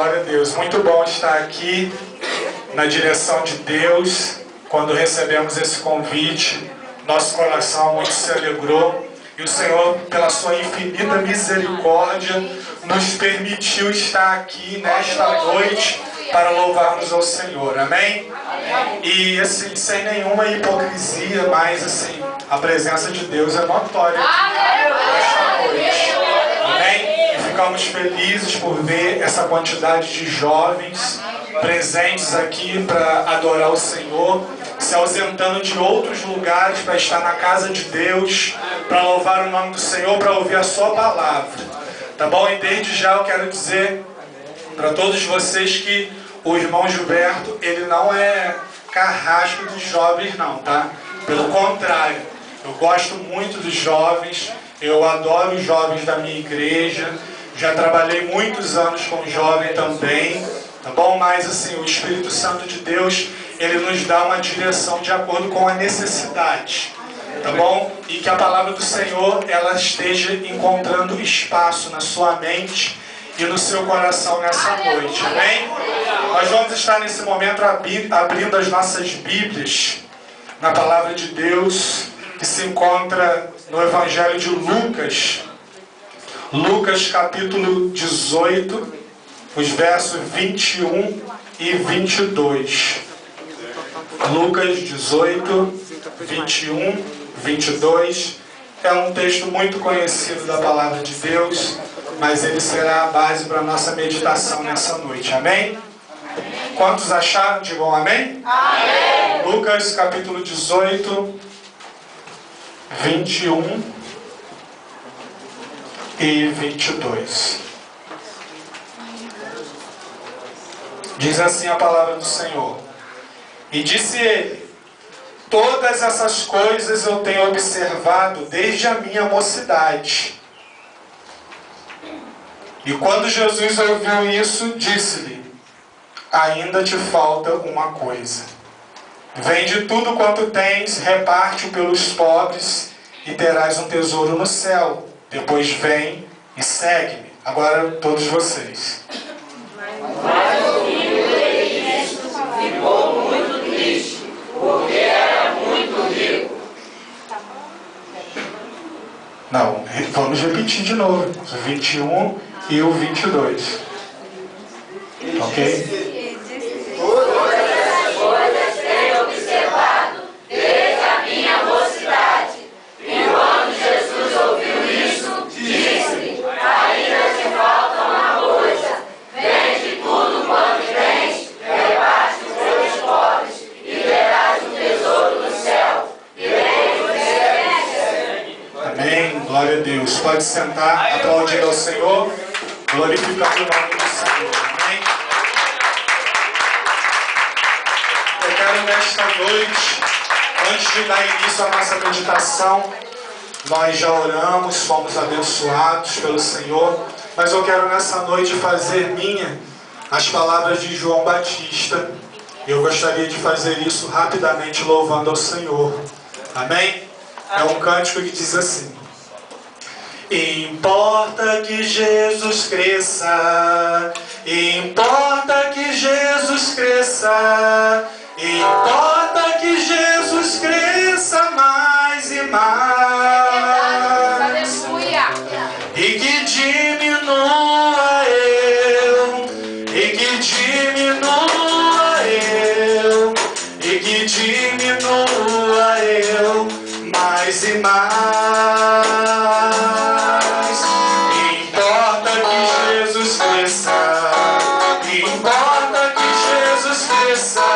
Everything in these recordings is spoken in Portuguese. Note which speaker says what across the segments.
Speaker 1: Glória a Deus. Muito bom estar aqui na direção de Deus. Quando recebemos esse convite, nosso coração muito se alegrou. E o Senhor, pela sua infinita misericórdia, nos permitiu estar aqui nesta noite para louvarmos ao Senhor. Amém? E assim, sem nenhuma hipocrisia, mas assim, a presença de Deus é notória nesta noite. Amém? E ficamos felizes por ver essa quantidade de jovens presentes aqui para adorar o Senhor, se ausentando de outros lugares para estar na casa de Deus, para louvar o nome do Senhor, para ouvir a sua palavra. Tá bom? E desde já eu quero dizer para todos vocês que o irmão Gilberto, ele não é carrasco dos jovens não, tá? Pelo contrário, eu gosto muito dos jovens, eu adoro os jovens da minha igreja, já trabalhei muitos anos com jovem também, tá bom? Mas assim, o Espírito Santo de Deus, ele nos dá uma direção de acordo com a necessidade, tá bom? E que a palavra do Senhor, ela esteja encontrando espaço na sua mente e no seu coração nessa noite, amém? Nós vamos estar nesse momento abrindo as nossas Bíblias na palavra de Deus, que se encontra no Evangelho de Lucas, Lucas capítulo 18, os versos 21 e 22. Lucas 18, 21, 22. É um texto muito conhecido da palavra de Deus, mas ele será a base para a nossa meditação nessa noite. Amém? Quantos acharam? Digam amém? Amém! Lucas capítulo 18, 21 e 22. Diz assim a palavra do Senhor. E disse ele: todas essas coisas eu tenho observado desde a minha mocidade. E quando Jesus ouviu isso, disse-lhe: ainda te falta uma coisa. Vende tudo quanto tens, reparte-o pelos pobres, e terás um tesouro no céu. Depois vem e segue-me. Agora todos vocês.
Speaker 2: Mas ouvindo ele isto, ficou muito triste, porque era muito rico.
Speaker 1: Não, vamos repetir de novo. O 21 e o 22. Ok?
Speaker 2: Todas essas coisas tenho observado desde a minha mocidade. E quando Jesus ouviu isso, disse-lhe: ainda te falta uma coisa. Vende tudo quanto tens, reparte pelos pobres, e terás um tesouro no céu. E vem.
Speaker 1: Amém. Glória a Deus. Pode sentar, aplaudindo ao Senhor, glorificando o nome do Senhor. Amém. Eu quero nesta noite, antes de dar início à nossa meditação, nós já oramos, fomos abençoados pelo Senhor, mas eu quero nessa noite fazer minha as palavras de João Batista. Eu gostaria de fazer isso rapidamente louvando ao Senhor. Amém? É um cântico que diz assim: importa que Jesus cresça, importa que Jesus cresça, importa que Jesus cresça mais e mais, e que diminua eu, e que diminua eu, e que diminua eu mais e mais. Importa que Jesus cresça, importa que Jesus cresça,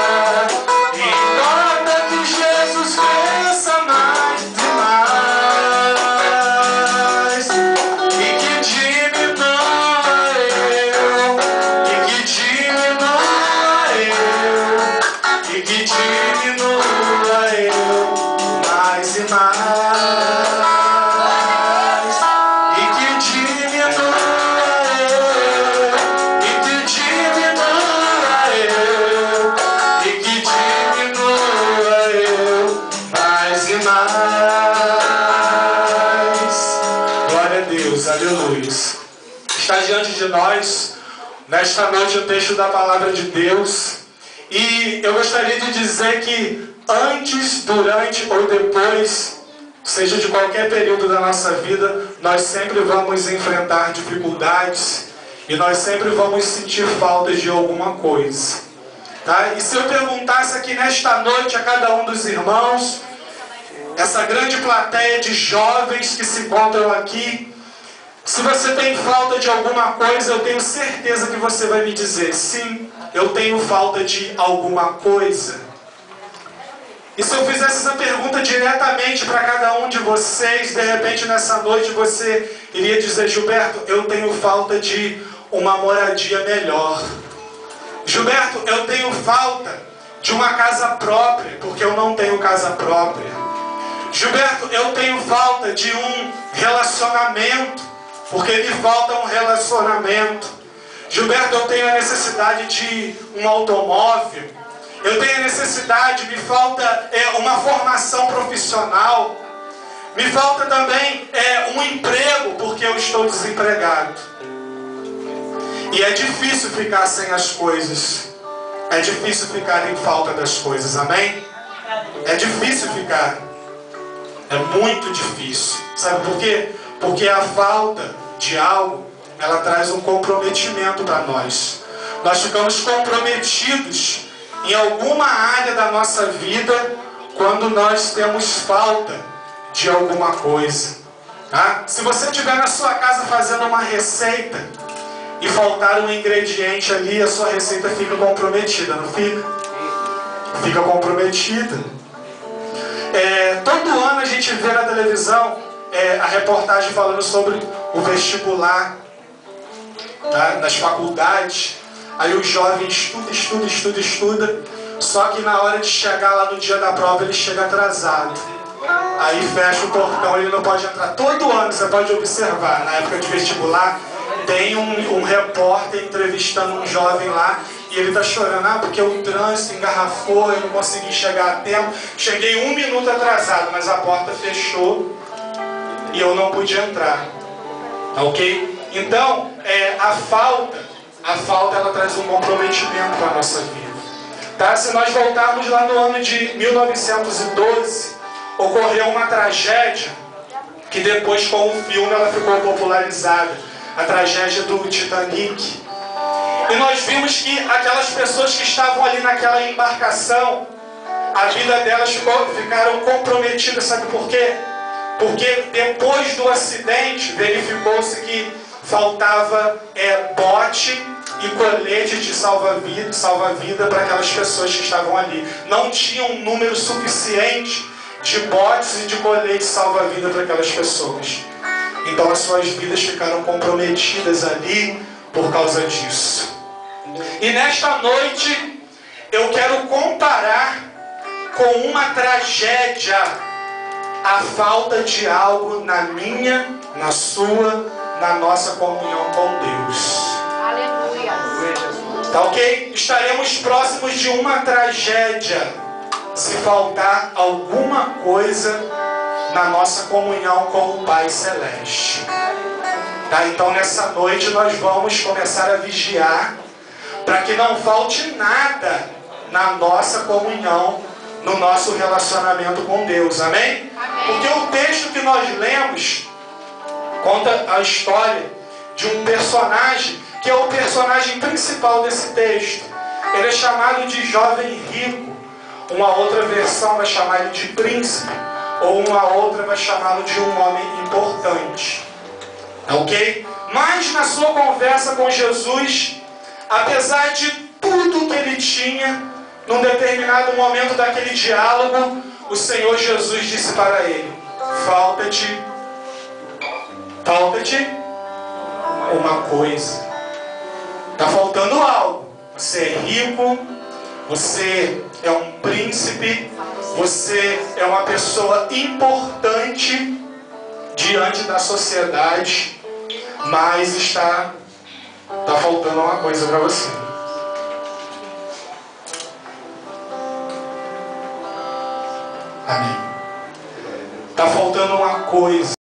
Speaker 1: importa que Jesus cresça mais e mais, e que diminua eu, e que diminua eu, e que diminua eu mais e mais, e que diminua eu, Nesta noite o texto da palavra de Deus. E eu gostaria de dizer que antes, durante ou depois, seja de qualquer período da nossa vida, nós sempre vamos enfrentar dificuldades e nós sempre vamos sentir falta de alguma coisa. Tá? E se eu perguntasse aqui nesta noite a cada um dos irmãos, essa grande plateia de jovens que se encontram aqui, se você tem falta de alguma coisa, eu tenho certeza que você vai me dizer: sim, eu tenho falta de alguma coisa. E se eu fizesse essa pergunta diretamente para cada um de vocês, de repente nessa noite você iria dizer: Gilberto, eu tenho falta de uma moradia melhor. Gilberto, eu tenho falta de uma casa própria, porque eu não tenho casa própria. Gilberto, eu tenho falta de um relacionamento, porque me falta um relacionamento. Gilberto, eu tenho a necessidade de um automóvel. Eu tenho a necessidade, me falta uma formação profissional. Me falta também um emprego, porque eu estou desempregado. E é difícil ficar sem as coisas. É difícil ficar em falta das coisas, amém? É difícil ficar. É muito difícil. Sabe por quê? Porque a falta de algo, ela traz um comprometimento para nós. Nós ficamos comprometidos em alguma área da nossa vida quando nós temos falta de alguma coisa. Tá? Se você estiver na sua casa fazendo uma receita e faltar um ingrediente ali, a sua receita fica comprometida, não fica? Fica comprometida. Todo ano a gente vê na televisão a reportagem falando sobre o vestibular, tá? Nas faculdades. Aí o jovem estuda, só que na hora de chegar lá no dia da prova ele chega atrasado. Aí fecha o portão, ele não pode entrar. Todo ano você pode observar, na época de vestibular, tem um repórter entrevistando um jovem lá e ele está chorando: porque o trânsito engarrafou, eu não consegui chegar a tempo, cheguei 1 minuto atrasado, mas a porta fechou e eu não pude entrar. Ok? Então, a falta ela traz um comprometimento para a nossa vida. Tá? Se nós voltarmos lá no ano de 1912, ocorreu uma tragédia que depois com o filme ela ficou popularizada. A tragédia do Titanic. E nós vimos que aquelas pessoas que estavam ali naquela embarcação, a vida delas ficaram comprometidas. Sabe por quê? Porque depois do acidente verificou-se que faltava bote e colete de salva-vida para aquelas pessoas que estavam ali. Não tinha um número suficiente de botes e de coletes salva-vida para aquelas pessoas. Então as suas vidas ficaram comprometidas ali por causa disso. E nesta noite eu quero comparar com uma tragédia a falta de algo na minha, na sua, na nossa comunhão com Deus.
Speaker 2: Aleluia.
Speaker 1: Tá ok? Estaremos próximos de uma tragédia se faltar alguma coisa na nossa comunhão com o Pai Celeste. Tá? Então nessa noite nós vamos começar a vigiar para que não falte nada na nossa comunhão, no nosso relacionamento com Deus. Amém?
Speaker 2: Amém.
Speaker 1: Porque o texto que nós lemos conta a história de um personagem que é o personagem principal desse texto. Ele é chamado de jovem rico. Uma outra versão vai chamar ele de príncipe, ou uma outra vai chamá-lo de um homem importante. Ok? Mas na sua conversa com Jesus, apesar de tudo que ele tinha, num determinado momento daquele diálogo, o Senhor Jesus disse para ele: falta-te uma coisa. Está faltando algo. Você é rico, você é um príncipe, você é uma pessoa importante diante da sociedade, mas está faltando uma coisa para você. Amém. Está faltando uma coisa.